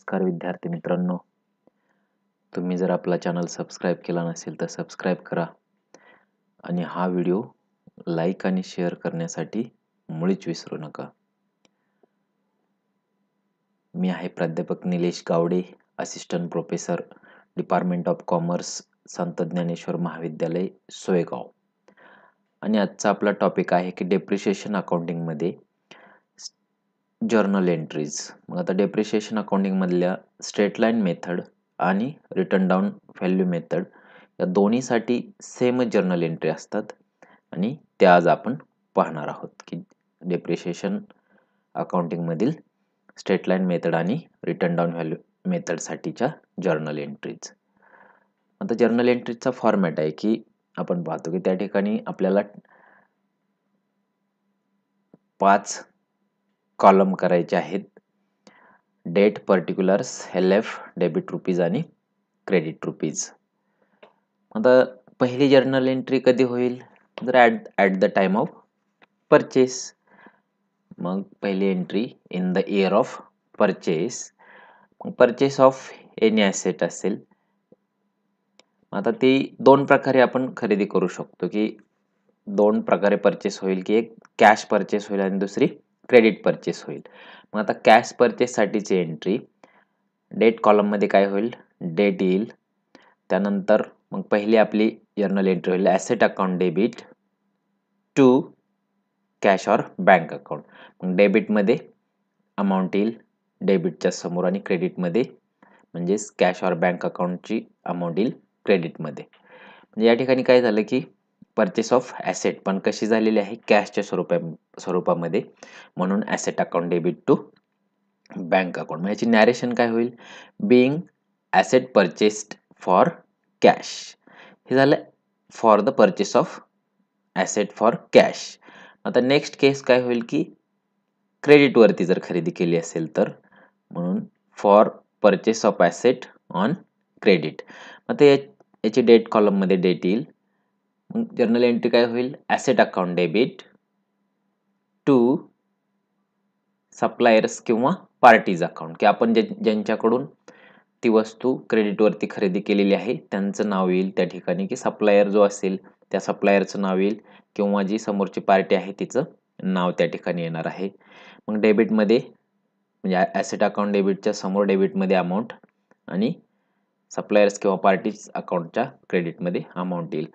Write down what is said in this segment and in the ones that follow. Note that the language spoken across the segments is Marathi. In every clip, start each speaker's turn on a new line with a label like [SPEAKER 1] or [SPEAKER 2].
[SPEAKER 1] नमस्कार विद्यार्थी मित्रांनो, तुम्ही जर आपला चॅनल सबस्क्राईब केला नसेल तर सबस्क्राईब करा आणि हा व्हिडिओ लाईक आणि शेअर करण्यासाठी मुळीच विसरू नका. मी आहे प्राध्यापक Nilesh Gawade, assistant professor, department of commerce, Sant Dnyaneshwar महाविद्यालय, सोयगाव. आणि आजचा आपला टॉपिक आहे की डेप्रिशिएशन अकाउंटिंगमध्ये जर्नल एंट्रीज. मग आता डेप्रिशिएशन अकाउंटिंग मधल्या स्ट्रेट लाईन मेथड आणि रिटर्न डाऊन व्हॅल्यू मेथड या दोन्हीसाठी सेम जर्नल एंट्री असतात आणि त्या आज आपण पाहणार आहोत की डेप्रिशिएशन अकाउंटिंग मधील स्ट्रेट लाईन मेथड आणि रिटर्न डाऊन व्हॅल्यू मेथड साठीच्या जर्नल एंट्रीज. आता जर्नल एंट्रीजचा फॉर्मॅट आहे की आपण पाहतो की त्या ठिकाणी आपल्याला 5 कॉलम करायचे आहेत. Date, particulars, LF, debit rupees आणि क्रेडिट रुपीज. आता पहिली जर्नल एंट्री कधी होईल तर at the time of purchase. मग पहिली entry in the year of purchase. Purchase of any asset असेल. आता ती दोन प्रकारे आपण खरेदी करू शकतो की दोन प्रकारे परचेस होईल की एक कॅश परचेस होईल आणि दुसरी क्रेडिट परचेस होईल. मग आता कॅश परचेस साठीची एंट्री डेट कॉलम मध्ये काय होईल, डेट येईल. त्यानंतर मग पहिली आपली जर्नल एंट्री होईल asset account debit to cash or bank account. मग डेबिट मध्ये अमाऊंट येईल डेबिटच्या समोर आणि क्रेडिट मध्ये म्हणजेच कॅश ऑर बँक अकाउंटची अमाऊंट येईल क्रेडिट मध्ये. म्हणजे या ठिकाणी काय झालं की परचेस ऑफ ॲसेट पण कशी झालेली आहे, कॅशच्या स्वरूपामध्ये, म्हणून asset account debit to bank account. याची नॅरेशन काय होईल, being asset purchased for cash. हे झालं for the purchase of asset for cash. आता नेक्स्ट केस काय होईल की क्रेडिट वरती जर खरेदी केली असेल तर, म्हणून for purchase of asset on credit. आता याची डेट कॉलम मध्ये डेट येईल. जर्नल एंट्री काय होईल, asset account debit to suppliers किंवा पार्टीज अकाउंट, की आपण ज्यांच्याकडून ती वस्तू क्रेडिटवरती खरेदी केलेली आहे त्यांचं नाव येईल त्या ठिकाणी, की सप्लायर जो असेल त्या सप्लायरचं नाव येईल किंवा जी समोरची पार्टी आहे तिचं नाव त्या ठिकाणी येणार आहे. मग डेबिटमध्ये म्हणजे ॲसेट अकाउंट डेबिटच्या समोर डेबिटमध्ये अमाऊंट आणि सप्लायर्स किंवा पार्टीज अकाउंटच्या क्रेडिटमध्ये अमाऊंट येईल.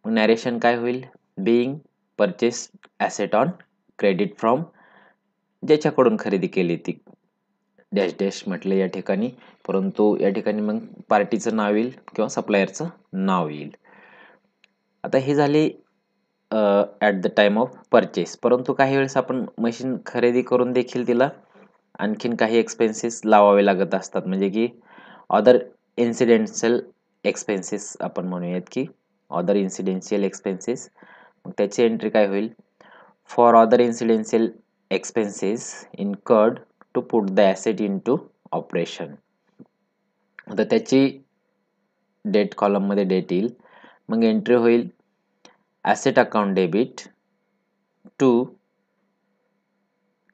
[SPEAKER 1] मग नॅरेशन काय होईल, being purchase asset on credit from, ज्याच्याकडून खरेदी केली ती डॅश डॅश म्हटलं या ठिकाणी, परंतु या ठिकाणी मग पार्टीचं नाव येईल किंवा सप्लायरचं नाव येईल. आता हे झाले at the time of purchase. परंतु काही वेळेस आपण मशीन खरेदी करून देखील तिला आणखीन काही एक्सपेन्सेस लावावे लागत असतात, म्हणजे की अदर इन्सिडेंशियल एक्सपेन्सेस आपण म्हणूयात की अदर इन्सिडेंशियल एक्सपेन्सेस. मग त्याची एंट्री काय होईल, for other incidental expenses incurred to put the asset into operation. आता त्याची डेट कॉलम मध्ये डेट येईल. मग एंट्री होईल asset account debit to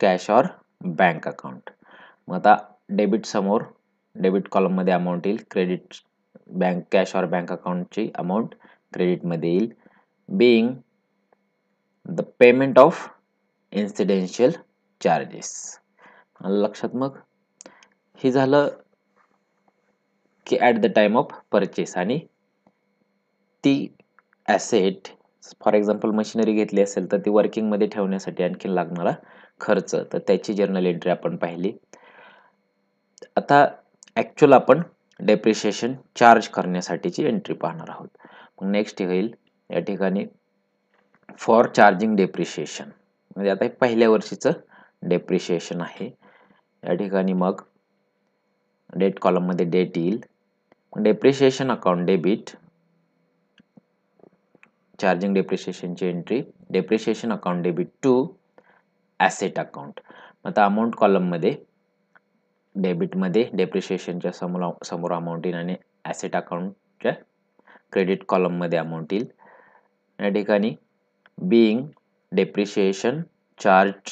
[SPEAKER 1] cash or bank account. मग आता डेबिट समोर डेबिट कॉलम मध्ये अमाऊंट येईल, credit bank cash or bank अकाउंटची अमाऊंट क्रेडिट मध्ये येईल, being the payment of incidental charges. लक्षात. मग हे झालं की at the time of purchase, आणि ती ॲसेट फॉर एक्झाम्पल मशिनरी घेतली असेल तर ती वर्किंग मध्ये ठेवण्यासाठी आणखी लागणारा खर्च, तर त्याची जर्नल एंट्री आपण पाहिली. आता ॲक्च्युअल आपण डेप्रिशिएशन चार्ज करण्यासाठीची एंट्री पाहणार आहोत. मग नेक्स्ट होईल या ठिकाणी फॉर चार्जिंग डेप्रिशिएशन, म्हणजे आता हे पहिल्या वर्षीचं डेप्रिशिएशन आहे या ठिकाणी. मग डेट कॉलम मध्ये डेट येईल. डेप्रिशिएशन अकाउंट डेबिट, चार्जिंग डेप्रिशिएशनची entry depreciation account debit to asset account. आता अमाऊंट कॉलम मध्ये डेबिट मध्ये डेप्रिशिएशनच्या समोर अमाऊंट येईल आणि ॲसेट अकाउंटच्या क्रेडिट कॉलम मध्ये अमाऊंट येईल. या ठिकाणी बिईंग डेप्रिशिएशन चार्ज्ड.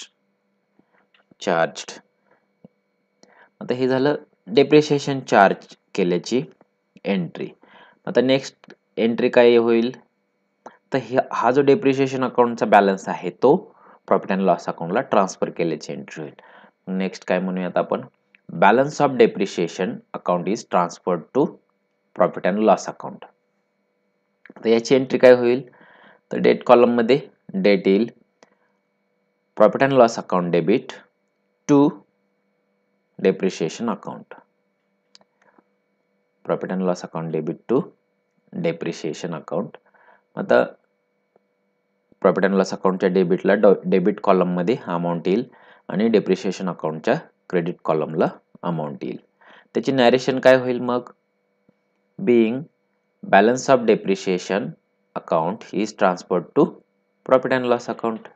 [SPEAKER 1] आता हे झालं डेप्रिशिएशन चार्ज केल्याची एंट्री. आता नेक्स्ट एंट्री काय होईल, तर हा जो डेप्रिशिएशन अकाउंटचा बॅलन्स आहे तो प्रॉफिट अँड लॉस अकाउंटला ट्रान्सफर केल्याची एंट्री होईल. नेक्स्ट काय म्हणूयात आपण, balance of depreciation account is transferred to profit and loss account. तर याची एंट्री काय होईल, तर डेट कॉलम मध्ये डेट येईल, profit and loss account debit to depreciation account, profit and loss account debit to depreciation account. आता प्रॉफिट अँड लॉस अकाउंटच्या डेबिटला डेबिट कॉलम मध्ये अमाऊंट येईल आणि डेप्रिशिएशन अकाउंटच्या क्रेडिट कॉलमला अमाऊंट येईल. त्याची नॅरेशन काय होईल मग, being balance of depreciation account is transferred to profit and loss account.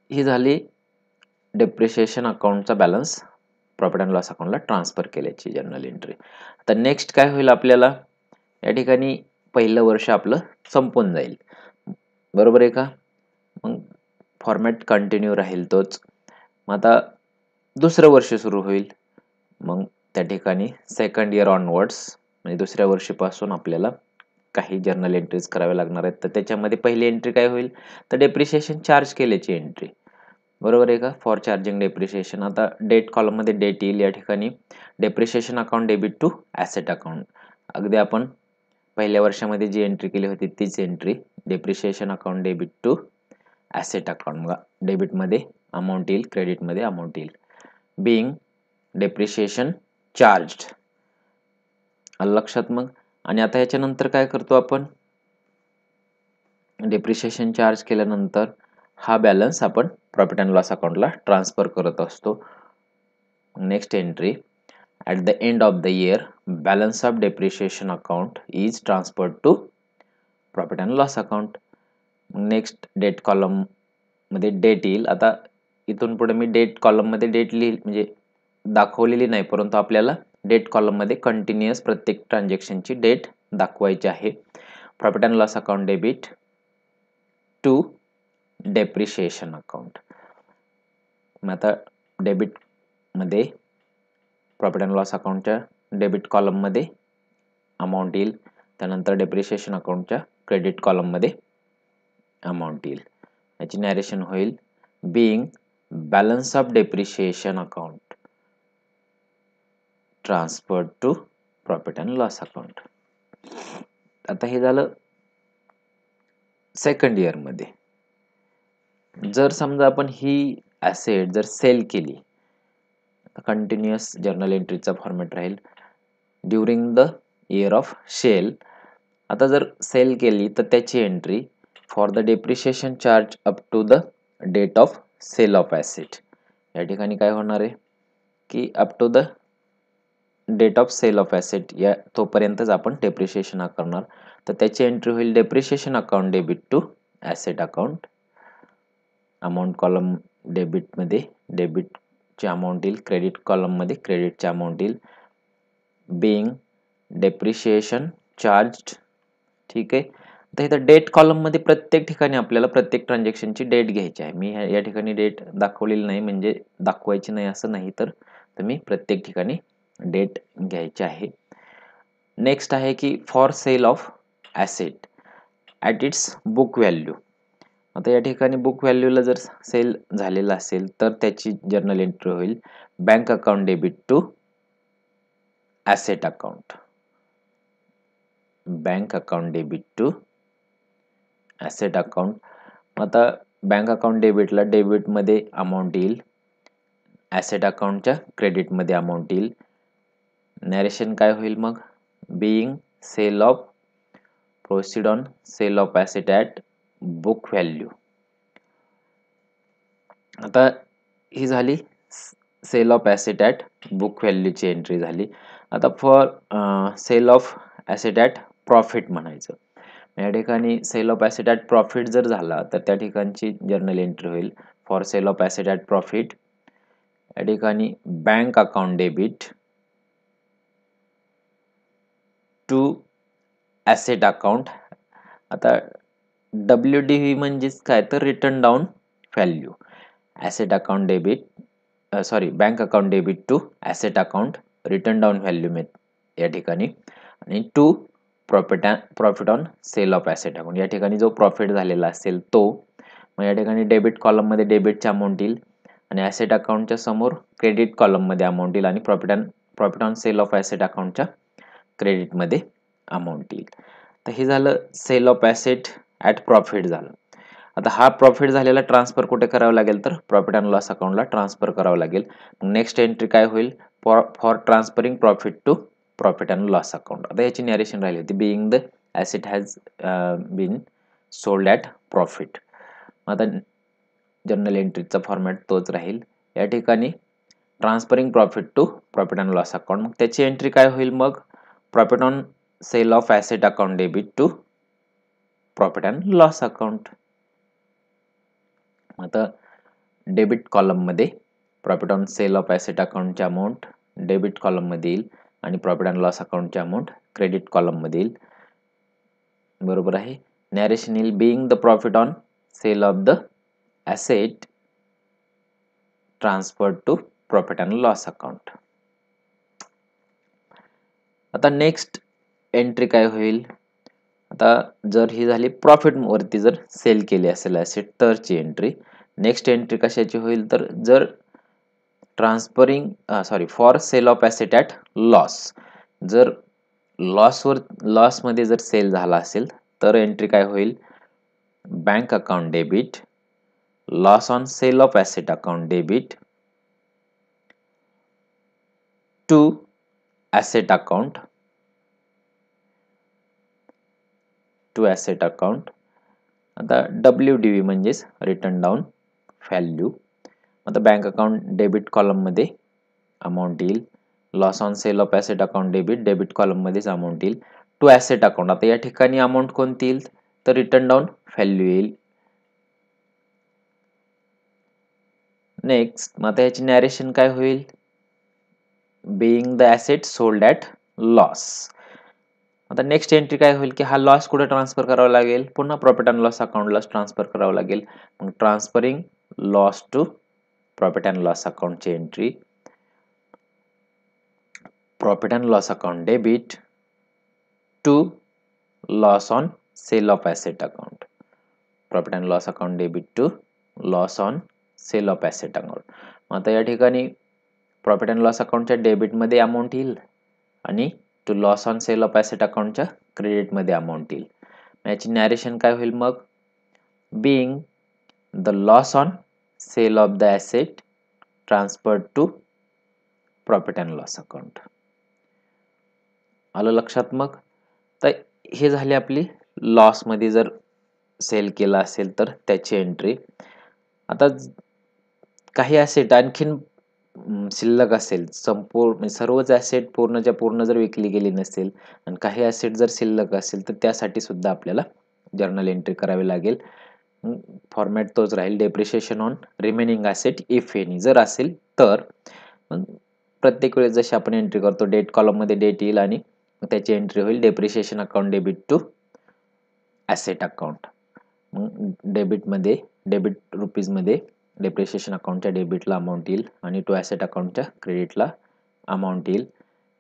[SPEAKER 1] ही झाली डेप्रिशिएशन अकाउंटचा बॅलन्स प्रॉफिट अँड लॉस अकाउंटला ट्रान्सफर केल्याची जर्नल एंट्री. आता नेक्स्ट काय होईल, आपल्याला या ठिकाणी पहिलं वर्ष आपलं संपून जाईल, बरोबर आहे का. मग फॉर्मॅट कंटिन्यू राहील तोच. मग आता दुसरं वर्ष सुरू होईल, मग त्या ठिकाणी सेकंड इयर ऑनवर्ड्स म्हणजे दुसऱ्या वर्षीपासून आपल्याला काही जर्नल एंट्रीज कराव्या लागणार आहेत. तर त्याच्यामध्ये पहिली एंट्री काय होईल, तर डेप्रिशिएशन चार्ज केल्याची एंट्री, बरोबर आहे का, फॉर चार्जिंग डेप्रिशिएशन. आता डेट कॉलम मध्ये डेट येईल, या ठिकाणी depreciation account debit to asset account. अगदी आपण पहिल्या वर्षामध्ये जी एंट्री केली होती तीच entry, depreciation account debit to asset account. Debit मध्ये अमाऊंट येईल, क्रेडिट मध्ये अमाऊंट येईल, बिंग डेप्रिशिएशन चार्ज्ड, आलं लक्षात. मग आणि आता याच्यानंतर काय करतो आपण, डेप्रिशिएशन चार्ज केल्यानंतर हा बॅलन्स आपण प्रॉफिट अँड लॉस अकाउंटला ट्रान्सफर करत असतो. Next entry, at the end of the year balance of depreciation account is transferred to profit and loss account. Next date column मध्ये डेट येईल. आता इथून पुढे मी डेट कॉलम मध्ये डेट म्हणजे दाखवलेली नाही, परंतु आपल्याला डेट कॉलम मध्ये कंटिन्युअस प्रत्येक ट्रान्झॅक्शनची डेट दाखवायची आहे. Profit and loss account debit to depreciation account. मग आता डेबिट मध्ये प्रॉफिट अँड लॉस अकाउंटच्या डेबिट कॉलम मध्ये अमाऊंट येईल, त्यानंतर डेप्रिशिएशन अकाउंटच्या क्रेडिट कॉलम मध्ये अमाऊंट येईल. याची नॅरेशन होईल, being balance of depreciation account transferred to profit and loss account. आता हे झालं सेकंड इयर मध्ये. जर समजा आपण ही ॲसेट जर सेल केली, कंटिन्युअस जर्नल एंट्रीचा फॉर्मॅट राहील, during the year of sale. आता जर सेल केली तर त्याची entry, for the depreciation charge up to the date of sale of asset. या ठिकाणी काय होणार आहे की up to the date of sale of asset, या तोपर्यंतच आपण डेप्रिशिएशन करणार. तर त्याची एंट्री होईल, depreciation account debit to asset account. Amount column debit मध्ये डेबिटची अमाऊंट येईल, क्रेडिट कॉलम मध्ये क्रेडिटची अमाऊंट येईल, बिंग डेप्रिशिएशन चार्ज्ड. ठीक आहे. तर इथं डेट कॉलम मध्ये प्रत्येक ठिकाणी आपल्याला प्रत्येक ट्रान्झॅक्शनची डेट घ्यायची आहे. मी या ठिकाणी डेट दाखवलेली नाही, म्हणजे दाखवायची नाही असं नाही, तर तुम्ही प्रत्येक ठिकाणी डेट घ्यायची आहे. नेक्स्ट आहे की for sale of asset at its book value. आता या ठिकाणी बुक व्हॅल्यूला जर सेल झालेला असेल तर त्याची जर्नल एंट्री होईल, bank account debit to asset account, bank account debit to asset account. आता बँक अकाउंट डेबिटला डेबिट मध्ये अमाऊंट येईल, ॲसेट अकाउंटच्या क्रेडिट मध्ये अमाऊंट येईल. नॅरेशन काय होईल मग, being sale of, proceed on sale of asset at book value. आता ही झाली sale of asset at book व्हॅल्यूची एंट्री झाली. आता for sale of asset at profit म्हणायचं. या ठिकाणी sale of asset at profit जर झाला तर त्या ठिकाणची जर्नल एंट्री होईल, for sale of asset at profit. या ठिकाणी bank account debit to asset account. आता WDV म्हणजेच काय, तर written down value. Asset account debit bank account debit to asset account written down value या ठिकाणी, आणि to profit on sale of asset account या ठिकाणी जो प्रॉफिट झालेला असेल तो, मग या ठिकाणी डेबिट कॉलममध्ये डेबिटची अमाऊंट येईल आणि ॲसेट अकाउंटच्या समोर क्रेडिट कॉलममध्ये अमाऊंट येईल आणि profit on sale of asset अकाउंटच्या क्रेडिटमध्ये अमाऊंट येईल. तर हे झालं sale of asset at profit झालं. आता हा प्रॉफिट झालेला ट्रान्सफर कुठे करावं लागेल, तर प्रॉफिट अँड लॉस अकाउंटला ट्रान्सफर करावं लागेल. नेक्स्ट एंट्री काय होईल, for transferring profit to profit and loss account. आता याची नॅरेशन राहिली होती, being the asset has been sold at profit. आता जर्नल एंट्रीचा फॉर्मॅट तोच राहील. या ठिकाणी transferring profit to profit and loss account, मग त्याची एंट्री काय होईल, मग profit on sale of asset account debit to profit and loss account. आता डेबिट कॉलममध्ये profit on sale of asset अकाउंटची अमाऊंट डेबिट कॉलममध्ये येईल आणि प्रॉफिट अँड लॉस अकाउंटची अमाऊंट क्रेडिट कॉलममध्ये येईल. बरोबर आहे. नॅरेशन येईल, being the profit on sale of the asset transferred to profit and loss account. आता नेक्स्ट एंट्री काय होईल, आता जर ही झाली प्रॉफिट वरती जर सेल केली असेल ॲसेट तरची एंट्री. नेक्स्ट एंट्री कशाची होईल, तर जर for sale of asset at loss, जर लॉसमध्ये जर सेल झाला असेल तर एंट्री काय होईल, bank account debit loss on sale of asset account debit to asset account आता WDV म्हणजेच रिटर्न डाऊन व्हॅल्यू. आता बँक अकाउंट डेबिट कॉलममध्ये अमाऊंट येईल, loss on sale of asset account debit कॉलममध्येच अमाऊंट येईल टू ॲसेट अकाउंट. आता या ठिकाणी अमाऊंट कोणती येईल, तर रिटर्न डाऊन व्हॅल्यू येईल. नेक्स्ट मग आता याची नॅरेशन काय होईल, being the asset sold at loss. आता नेक्स्ट एंट्री काय होईल की हा लॉस कुठे ट्रान्सफर करावा लागेल, पुन्हा प्रॉफिट अँड लॉस अकाउंटलाच ट्रान्सफर करावं लागेल. मग transferring loss to profit and loss अकाउंटची entry, profit and loss account debit to loss on sale of asset account, profit and loss account debit to loss on sale of asset account. आता या ठिकाणी प्रॉफिट अँड लॉस अकाउंटच्या डेबिटमध्ये अमाऊंट येईल आणि to loss on sale of asset अकाउंटच्या क्रेडिटमध्ये अमाऊंट येईल. याची नॅरेशन काय होईल, मग being the loss on sale of the asset transferred to profit and loss account. आलं लक्षात. मग तर हे झाले आपली लॉसमध्ये जर सेल केला असेल तर त्याची एंट्री. आता काही ॲसेट आणखीन शिल्लक असेल, संपूर्ण सर्वच ॲसेट पूर्णच्या पूर्ण जर विकली गेली नसेल आणि काही ॲसेट जर शिल्लक असेल तर त्यासाठी सुद्धा आपल्याला जर्नल एंट्री करावी लागेल. फॉर्मॅट तोच राहील, depreciation on remaining asset if any. जर असेल तर प्रत्येक वेळेस जशी आपण एंट्री करतो, डेट कॉलममध्ये डेट येईल आणि त्याची एंट्री होईल depreciation account debit to asset account. मग डेबिट रुपीजमध्ये डेप्रिशिएशन अकाउंटच्या डेबिटला अमाऊंट येईल आणि टू ॲसेट अकाउंटच्या क्रेडिटला अमाऊंट येईल.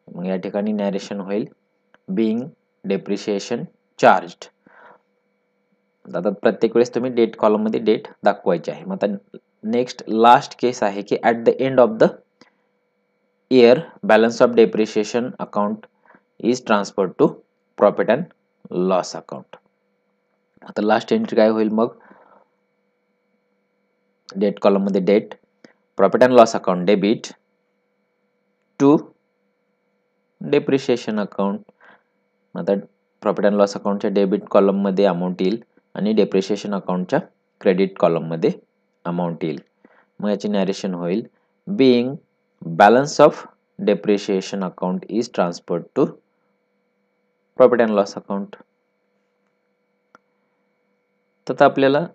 [SPEAKER 1] मग या ठिकाणी नॅरेशन होईल, बिईंग डेप्रिशिएशन चार्ज्ड. आता प्रत्येक वेळेस तुम्ही डेट कॉलममध्ये डेट दाखवायची आहे. मग आता नेक्स्ट लास्ट केस आहे की at the end of the year balance of depreciation account is transferred to profit and loss account. आता लास्ट एंट्री काय होईल, मग डेट कॉलममध्ये date profit and loss account debit to depreciation account. आता प्रॉफिट अँड लॉस अकाउंटच्या डेबिट कॉलममध्ये अमाऊंट येईल आणि डेप्रिशिएशन अकाउंटच्या क्रेडिट कॉलममध्ये अमाऊंट येईल. मग याची नॅरेशन होईल, being balance of depreciation account is transferred to profit and loss account. तर आपल्याला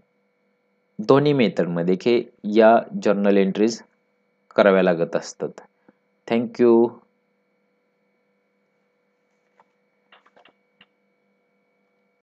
[SPEAKER 1] दोन्ही मेथडमध्ये की या जर्नल एंट्रीज कराव्या लागत असतात. थँक्यू.